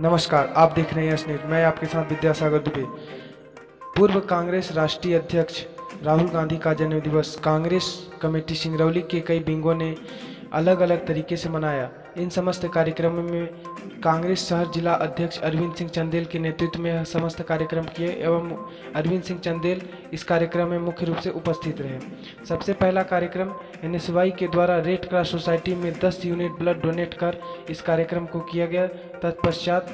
नमस्कार, आप देख रहे हैं यस न्यूज। मैं आपके साथ विद्यासागर दुबे। पूर्व कांग्रेस राष्ट्रीय अध्यक्ष राहुल गांधी का जन्मदिवस कांग्रेस कमेटी सिंगरौली के कई विंगों ने अलग अलग तरीके से मनाया। इन समस्त कार्यक्रमों में कांग्रेस शहर जिला अध्यक्ष अरविंद सिंह चंदेल के नेतृत्व में समस्त कार्यक्रम किए एवं अरविंद सिंह चंदेल इस कार्यक्रम में मुख्य रूप से उपस्थित रहे। सबसे पहला कार्यक्रम NSY के द्वारा रेड क्रॉस सोसाइटी में 10 यूनिट ब्लड डोनेट कर इस कार्यक्रम को किया गया। तत्पश्चात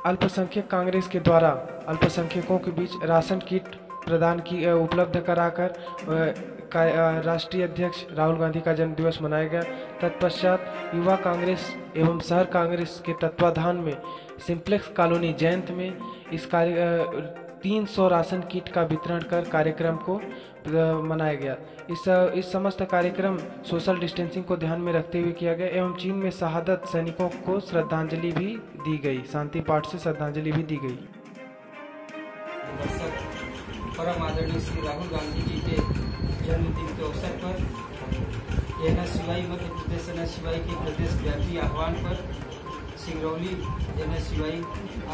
अल्पसंख्यक कांग्रेस के द्वारा अल्पसंख्यकों के बीच राशन किट प्रदान की उपलब्ध कराकर राष्ट्रीय अध्यक्ष राहुल गांधी का जन्मदिवस मनाया गया। तत्पश्चात युवा कांग्रेस एवं शहर कांग्रेस के तत्वाधान में सिंप्लेक्स कॉलोनी जयंत में इस 300 राशन किट का वितरण कर कार्यक्रम को मनाया गया। इस समस्त कार्यक्रम सोशल डिस्टेंसिंग को ध्यान में रखते हुए किया गया एवं चीन में शहादत सैनिकों को श्रद्धांजलि भी दी गई। शांति पाठ से श्रद्धांजलि भी दी गई। परम आदरणीय श्री राहुल गांधी जी के जन्मदिन के अवसर पर NSY मध्य प्रदेश NSY के प्रदेश व्यापी आह्वान पर सिंगरौली NSY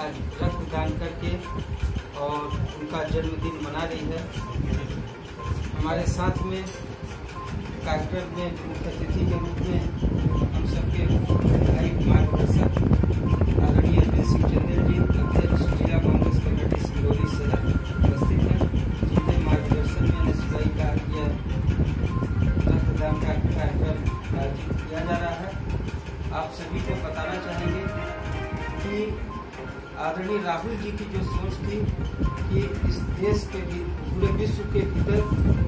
आज रक्तदान करके और उनका जन्मदिन मना रही है। हमारे साथ में कार्यक्रम में मुख्य अतिथि के रूप में हम सबके मार्गदर्शक आदरणीय अरविंद सिंह चंदेल जी, अध्यक्ष जिला कांग्रेस कमेटी सिंगरौली शहर उपस्थित हैं, जिनके मार्गदर्शन में NSY का यह रक्तदान का कार्यक्रम आयोजित किया जा रहा है। आप सभी को बताना चाहेंगे कि आदरणीय राहुल जी की जो सोच थी कि इस देश के भी पूरे विश्व के भीतर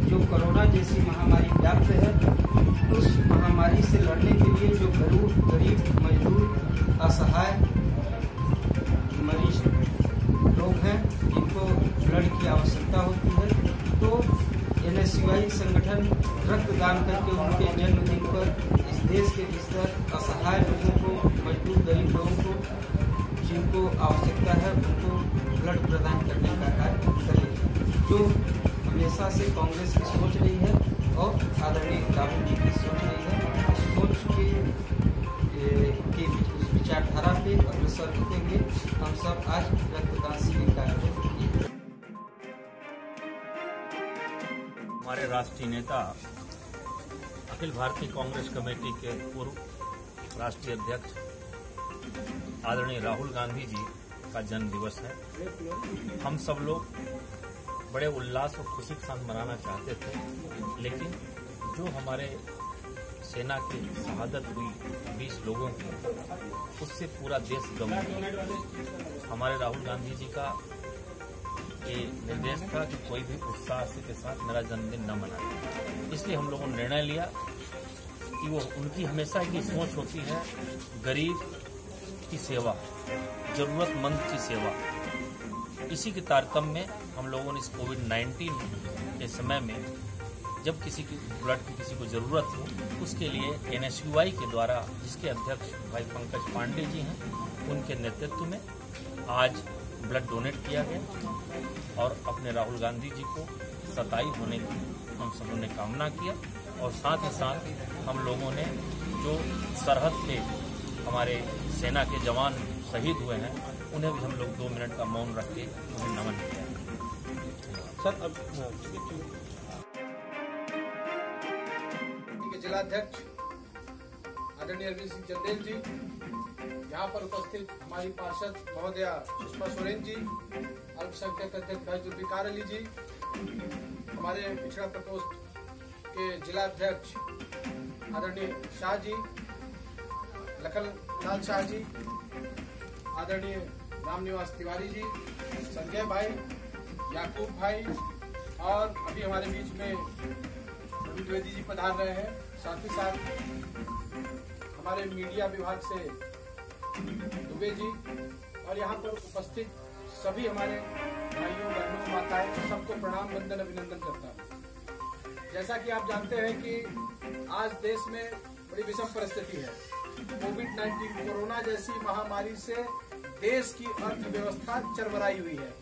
जो कोरोना जैसी महामारी व्याप्त है, उस महामारी से लड़ने के लिए जो गरीब मजदूर असहाय मरीज लोग हैं, जिनको ब्लड की आवश्यकता होती है, तो NSY संगठन रक्तदान करके उनके जन्मदिन पर इस देश के भीतर असहाय लोगों को, मजदूर गरीब लोगों को जिनको आवश्यकता है, उनको ब्लड प्रदान करने का कार्य करेगी, जो हमेशा से कांग्रेस की सोच रही है और आदरणीय राहुल जी की सोच रही है। सोच के उस विचारधारा पे अग्रसर होते हुए हम सब आज रक्तदान शिविर का आयोजन किए। हमारे राष्ट्रीय नेता अखिल भारतीय कांग्रेस कमेटी के पूर्व राष्ट्रीय अध्यक्ष आदरणीय राहुल गांधी जी का जन्म दिवस है। हम सब लोग बड़े उल्लास और खुशी के साथ मनाना चाहते थे, लेकिन जो हमारे सेना की शहादत हुई 20 लोगों को, उससे पूरा देश गम गया। हमारे राहुल गांधी जी का ये निर्देश था कि कोई भी उत्साह के साथ मेरा जन्मदिन न मनाए। इसलिए हम लोगों ने निर्णय लिया कि वो उनकी हमेशा की सोच होती है गरीब की सेवा, जरूरतमंद की सेवा। इसी के तारतम्य में हम लोगों ने इस कोविड-19 के समय में जब किसी की ब्लड की किसी को जरूरत हो, उसके लिए NSY के द्वारा, जिसके अध्यक्ष भाई पंकज पांडे जी हैं, उनके नेतृत्व में आज ब्लड डोनेट किया गया और अपने राहुल गांधी जी को 27 होने की हम सबों ने कामना किया। और साथ ही साथ हम लोगों ने जो सरहद पे हमारे सेना के जवान शहीद हुए हैं, उन्हें भी हम लोग 2 मिनट का मौन रख के उन्हें नमन किया। सर, अब जिलाध्यक्ष आदरणीय अरविंद सिंह चंदेल जी, यहाँ पर उपस्थित हमारी पार्षद महोदया सुषमा सोरेन जी, अल्पसंख्यक अध्यक्ष भाई जुल्फिकार अली जी, हमारे पिछड़ा प्रकोष्ठ के जिलाध्यक्ष आदरणीय शाह जी, लखन लाल शाह जी, आदरणीय रामनिवास तिवारी जी, संजय भाई, याकूब भाई, और अभी हमारे बीच में रवि द्विवेदी जी पधार रहे हैं। साथ ही साथ हमारे मीडिया विभाग से दुबे जी, और यहाँ पर उपस्थित सभी हमारे भाइयों बहनों माताएं, सबको प्रणाम वंदन अभिनंदन करता हूँ। जैसा कि आप जानते हैं कि आज देश में बड़ी विषम परिस्थिति है। कोविड-19 कोरोना जैसी महामारी से देश की अर्थव्यवस्था चरमराई हुई है।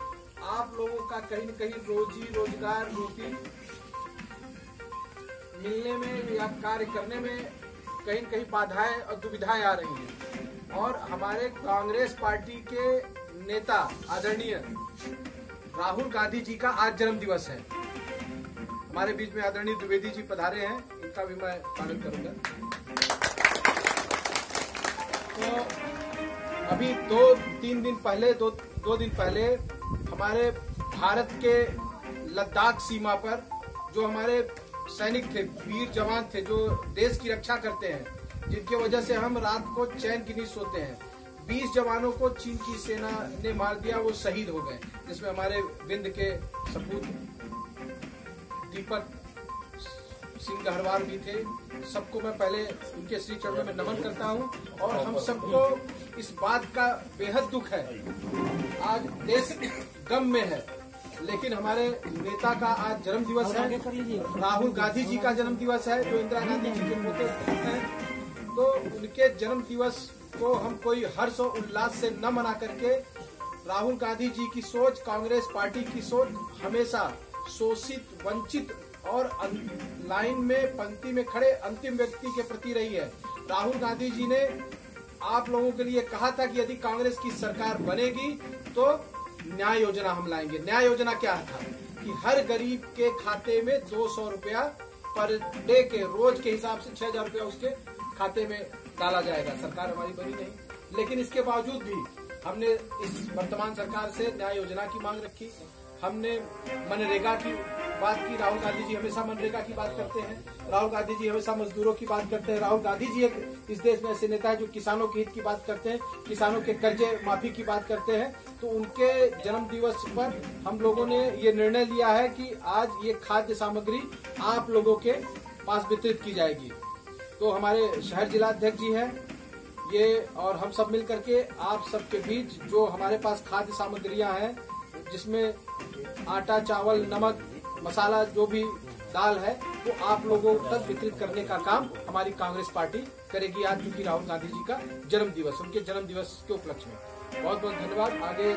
आप लोगों का कहीं न कहीं रोजी रोजगार, रोटी मिलने में या कार्य करने में कहीं न कहीं बाधाएं और दुविधाएं आ रही हैं। और हमारे कांग्रेस पार्टी के नेता आदरणीय राहुल गांधी जी का आज जन्म दिवस है। हमारे बीच में आदरणीय द्विवेदी जी पधारे हैं, इनका भी मैं स्वागत करूंगा। तो अभी दो दिन पहले हमारे भारत के लद्दाख सीमा पर जो हमारे सैनिक थे, वीर जवान थे, जो देश की रक्षा करते हैं, जिनकी वजह से हम रात को चैन की नींद सोते हैं, 20 जवानों को चीन की सेना ने मार दिया, वो शहीद हो गए। जिसमें हमारे विंध्य के सपूत दीपक सिंह गहरवाल भी थे। सबको मैं पहले उनके श्री चरणों में नमन करता हूं। और हम सबको इस बात का बेहद दुख है, आज देश गम में है, लेकिन हमारे नेता का आज जन्म दिवस है, राहुल गांधी जी का जन्म दिवस है, जो इंदिरा गांधी जी के पोते हैं। तो उनके जन्म दिवस को हम कोई हर्ष और उल्लास से न मना करके, राहुल गांधी जी की सोच, कांग्रेस पार्टी की सोच हमेशा शोषित, वंचित और लाइन में पंक्ति में खड़े अंतिम व्यक्ति के प्रति रही है। राहुल गांधी जी ने आप लोगों के लिए कहा था कि यदि कांग्रेस की सरकार बनेगी तो न्याय योजना हम लाएंगे। न्याय योजना क्या था कि हर गरीब के खाते में 200 रुपया पर डे के रोज के हिसाब से 6,000 रुपया उसके खाते में डाला जाएगा। सरकार हमारी बनी नहीं, लेकिन इसके बावजूद भी हमने इस वर्तमान सरकार से न्याय योजना की मांग रखी। हमने मनरेगा की बात की। राहुल गांधी जी हमेशा मनरेगा की बात करते हैं, राहुल गांधी जी हमेशा मजदूरों की बात करते हैं। राहुल गांधी जी एक इस देश में ऐसे नेता है जो किसानों के हित की बात करते हैं, किसानों के कर्जे माफी की बात करते हैं। तो उनके जन्म दिवस पर हम लोगों ने ये निर्णय लिया है कि आज ये खाद्य सामग्री आप लोगों के पास वितरित की जाएगी। तो हमारे शहर जिलाध्यक्ष जी हैं ये, और हम सब मिल करके आप सबके बीच जो हमारे पास खाद्य सामग्रियां हैं, जिसमें आटा, चावल, नमक, मसाला, जो भी दाल है, वो आप लोगों तक वितरित करने का काम हमारी कांग्रेस पार्टी करेगी आज, क्योंकि राहुल गांधी जी का जन्म दिवस, उनके जन्म दिवस के उपलक्ष्य में। बहुत बहुत धन्यवाद। आगे